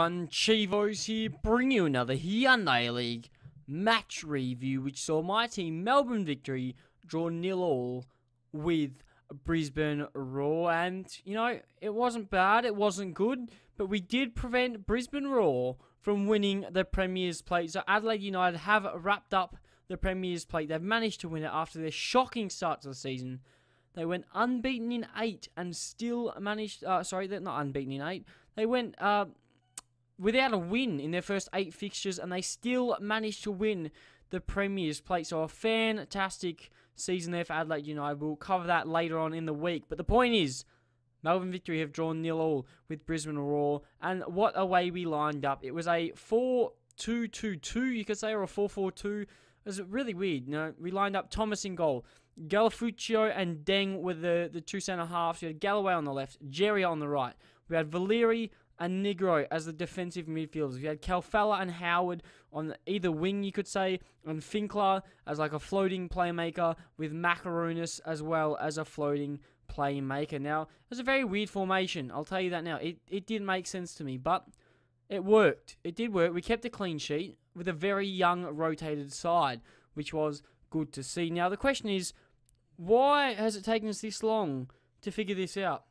everyone, Chivos here, bring you another Hyundai League match review, which saw my team, Melbourne Victory, draw 0-0 with Brisbane Roar. And, you know, it wasn't bad, it wasn't good, but we did prevent Brisbane Roar from winning the Premier's Plate. So Adelaide United have wrapped up the Premier's Plate. They've managed to win it after their shocking start to the season. They went unbeaten in 8 and still managed... sorry, they're not unbeaten in 8. They went without a win in their first 8 fixtures, and they still managed to win the Premier's Plate. So a fantastic season there for Adelaide United. We'll cover that later on in the week. But the point is, Melbourne Victory have drawn 0-0 with Brisbane Roar. And what a way we lined up. It was a 4-2-2-2, you could say, or a 4-4-2. It was really weird. You know, we lined up Thomas in goal. Galafuccio and Deng were the two centre-halves. We had Galloway on the left, Jerry on the right. We had Valeri and Negro as the defensive midfielders. We had Calfella and Howard on either wing, you could say, and Finkler as like a floating playmaker, with Macaronis as well as a floating playmaker. Now, it was a very weird formation, I'll tell you that now. It didn't make sense to me, but it worked. It did work. We kept a clean sheet with a very young rotated side, which was good to see. Now, the question is, why has it taken us this long to figure this out?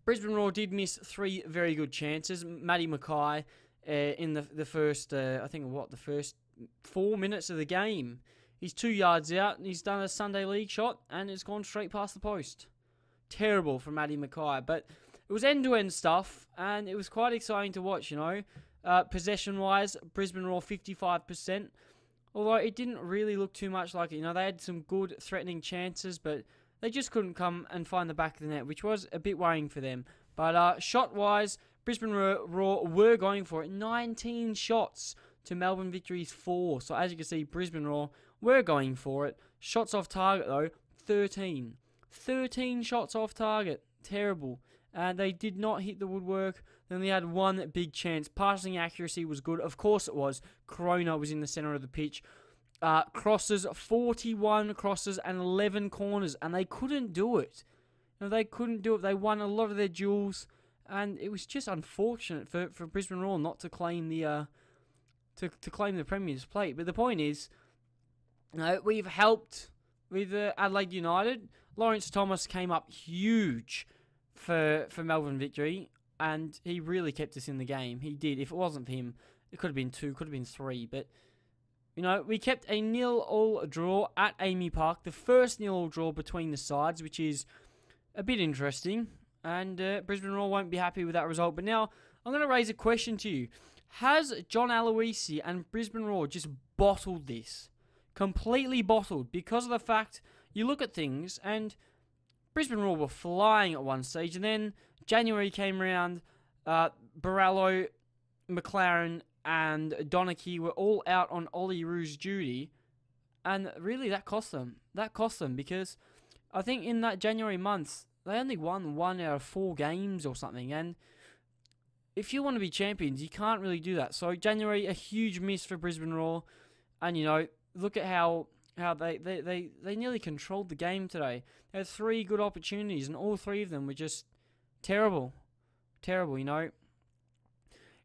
Brisbane Roar did miss 3 very good chances. Matty Mackay in the first, I think, the first 4 minutes of the game. He's 2 yards out, and he's done a Sunday League shot, and it's gone straight past the post. Terrible for Matty Mackay, but it was end-to-end stuff, and it was quite exciting to watch, you know. Possession-wise, Brisbane Roar 55%. Although it didn't really look too much like it. You know, they had some good threatening chances, but they just couldn't come and find the back of the net, which was a bit worrying for them. But shot-wise, Brisbane Roar were going for it. 19 shots to Melbourne Victory's 4. So as you can see, Brisbane Roar were going for it. Shots off target, though, 13. 13 shots off target. Terrible. And they did not hit the woodwork. They only had 1 big chance. Passing accuracy was good. Of course it was. Corona was in the centre of the pitch. Crosses, 41 crosses and 11 corners. And they couldn't do it. You know, they couldn't do it. They won a lot of their duels. And it was just unfortunate for Brisbane Roar not to claim the to claim the Premier's Plate. But the point is, you know, we've helped with Adelaide United. Lawrence Thomas came up huge for Melbourne Victory, and he really kept us in the game. He did. If it wasn't for him, it could have been 2, could have been 3. But, you know, we kept a 0-0 draw at Amy Park. The first 0-0 draw between the sides, which is a bit interesting. And Brisbane Roar won't be happy with that result. But now, I'm going to raise a question to you. Has John Aloisi and Brisbane Roar just bottled this? Completely bottled. Because of the fact, you look at things, and Brisbane Roar were flying at one stage, and then January came around. Barallo, McLaren, and Donachie were all out on Ollie Roo's duty, and really that cost them. That cost them, because I think in that January month, they only won 1 out of 4 games or something, and if you want to be champions, you can't really do that. So January, a huge miss for Brisbane Roar, and you know, look at how they nearly controlled the game today. They had 3 good opportunities, and all 3 of them were just terrible. Terrible, you know.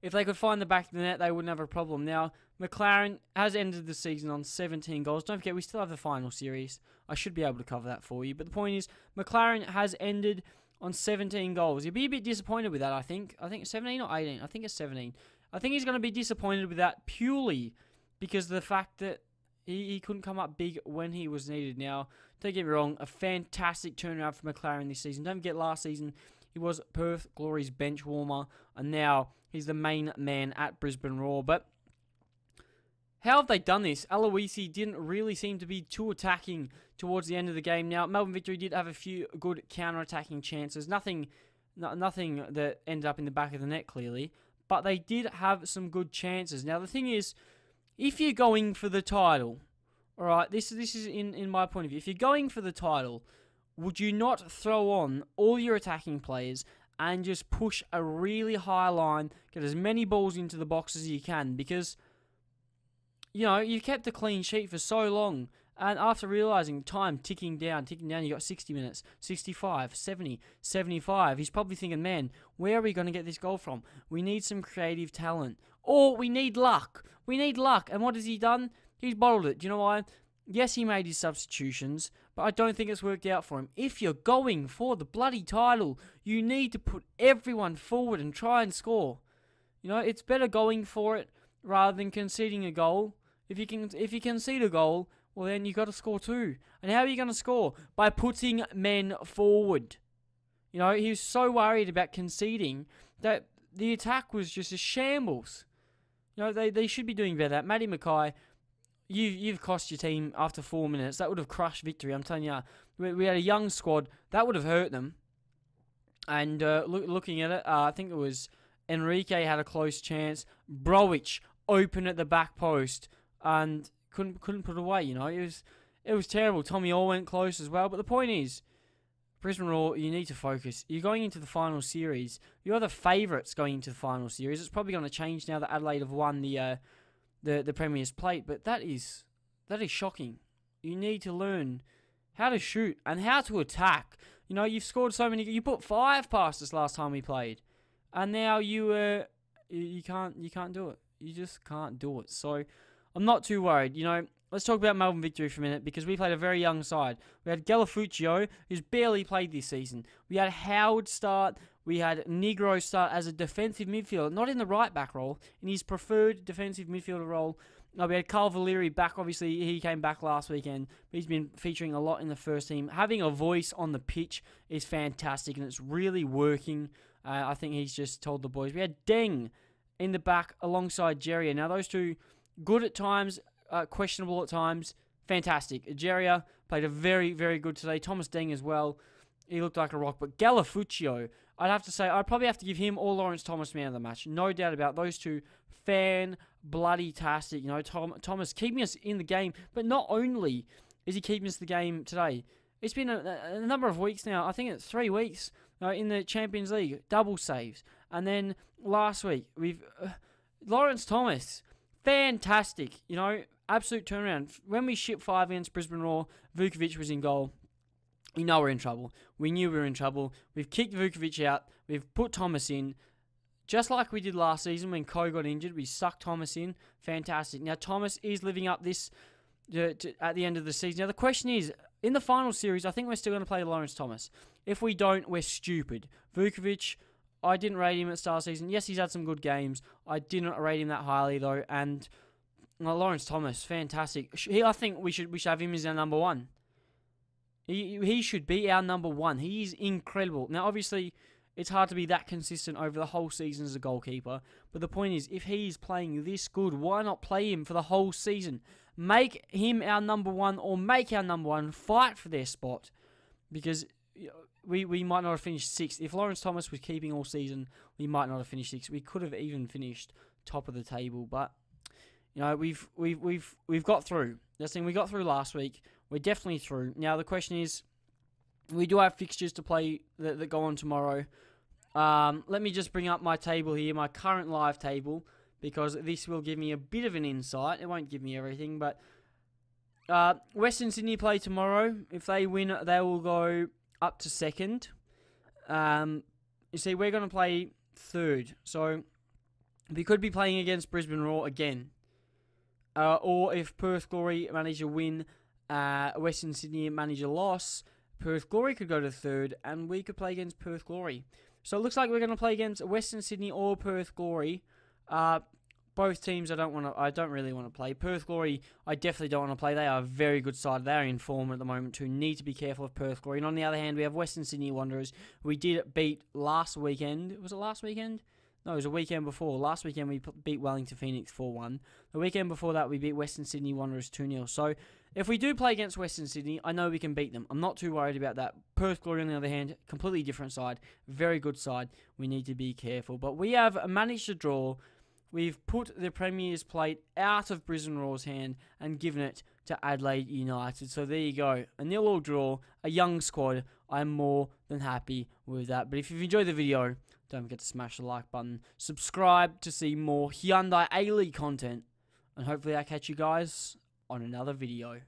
If they could find the back of the net, they wouldn't have a problem. Now, McLaren has ended the season on 17 goals. Don't forget, we still have the final series. I should be able to cover that for you. But the point is, McLaren has ended on 17 goals. He'll be a bit disappointed with that, I think. I think it's 17 or 18. I think it's 17. I think he's going to be disappointed with that purely because of the fact that he couldn't come up big when he was needed. Now, don't get me wrong, a fantastic turnaround for McLaren this season. Don't forget, last season, he was Perth Glory's bench warmer, and now he's the main man at Brisbane Roar. But how have they done this? Aloisi didn't really seem to be too attacking towards the end of the game. Now, Melbourne Victory did have a few good counter-attacking chances. Nothing that ended up in the back of the net, clearly. But they did have some good chances. Now, the thing is, if you're going for the title, alright, this is in my point of view. If you're going for the title, would you not throw on all your attacking players and just push a really high line, get as many balls into the box as you can? Because, you know, you've kept a clean sheet for so long, And after realising time ticking down, you got 60 minutes, 65, 70, 75. He's probably thinking, man, where are we going to get this goal from? We need some creative talent. Or we need luck. We need luck. And what has he done? He's bottled it. Do you know why? Yes, he made his substitutions, but I don't think it's worked out for him. If you're going for the bloody title, you need to put everyone forward and try and score. You know, it's better going for it rather than conceding a goal. If you concede a goal, well, then you got to score too. And how are you going to score? By putting men forward. You know, he was so worried about conceding that the attack was just a shambles. You know, they should be doing better. Matty Mackay, you've cost your team after 4 minutes. That would have crushed Victory. I'm telling you, we had a young squad. That would have hurt them. And looking at it, I think it was Enrique had a close chance. Browich open at the back post and couldn't put it away. You know, it was terrible. Tommy Orr went close as well. But the point is, Brisbane Roar, you need to focus. You're going into the final series. You're the favourites going into the final series. It's probably going to change now that Adelaide have won the Premier's Plate. But that is shocking. You need to learn how to shoot and how to attack. You know, you've scored so many. You put 5 past us last time we played, and now you can't do it. You just can't do it. So I'm not too worried. You know, let's talk about Melbourne Victory for a minute because we played a very young side. We had Galafuccio, who's barely played this season. We had Howard start. We had Negro start as a defensive midfielder, not in the right back role, in his preferred defensive midfielder role. We had Carl Valeri back. Obviously, he came back last weekend, but he's been featuring a lot in the first team. Having a voice on the pitch is fantastic, and it's really working. I think he's just told the boys. We had Deng in the back alongside Jerry. Now, those two, good at times, questionable at times, fantastic. Jeria played a very, very good today. Thomas Deng as well. He looked like a rock. But Galafuccio, I'd have to say, I'd probably have to give him or Lawrence Thomas man of the match. No doubt about it. Those two, fan-bloody-tastic. You know, Thomas keeping us in the game. But not only is he keeping us in the game today, it's been a number of weeks now. I think it's 3 weeks in the Champions League. Double saves. And then last week, we've Lawrence Thomas, fantastic. You know, absolute turnaround. When we shipped 5 against Brisbane Roar, Vukovic was in goal. You know we're in trouble. We knew we were in trouble. We've kicked Vukovic out. We've put Thomas in. Just like we did last season when Ko got injured, we sucked Thomas in. Fantastic. Now, Thomas is living up this at the end of the season. Now, the question is, in the final series, I think we're still going to play Lawrence Thomas. If we don't, we're stupid. Vukovic, I didn't rate him at the start of the season. Yes, he's had some good games. I didn't rate him that highly, though. And Lawrence Thomas, fantastic. I think we should have him as our number 1. He should be our number 1. He is incredible. Now, obviously, it's hard to be that consistent over the whole season as a goalkeeper. But the point is, if he's playing this good, why not play him for the whole season? Make him our number 1 or make our number 1 fight for their spot. Because we might not have finished 6th. If Lawrence Thomas was keeping all season, we might not have finished 6th. We could have even finished top of the table. But, you know, we've got through. That's the thing, we got through last week. We're definitely through. Now, the question is, we do have fixtures to play that go on tomorrow. Let me just bring up my table here, my current live table, because this will give me a bit of an insight. It won't give me everything, but Western Sydney play tomorrow. If they win, they will go up to 2nd. You see, we're going to play 3rd. So, we could be playing against Brisbane Roar again. Or if Perth Glory manage a win, Western Sydney manage a loss, Perth Glory could go to 3rd, and we could play against Perth Glory. So it looks like we're going to play against Western Sydney or Perth Glory. Both teams I don't really want to play. Perth Glory, I definitely don't want to play. They are a very good side. They are in form at the moment too. Need to be careful of Perth Glory. And on the other hand, we have Western Sydney Wanderers. We did beat last weekend. Was it last weekend? No, it was a weekend before. Last weekend we beat Wellington Phoenix 4-1. The weekend before that we beat Western Sydney Wanderers 2-0. So if we do play against Western Sydney, I know we can beat them. I'm not too worried about that. Perth Glory, on the other hand, completely different side. Very good side. We need to be careful. But we have managed to draw. We've put the Premier's Plate out of Brisbane Roar's hand and given it to Adelaide United. So there you go. A 0-0 draw, a young squad. I'm more than happy with that. But if you've enjoyed the video, don't forget to smash the like button. Subscribe to see more Hyundai A-League content. And hopefully I catch you guys on another video.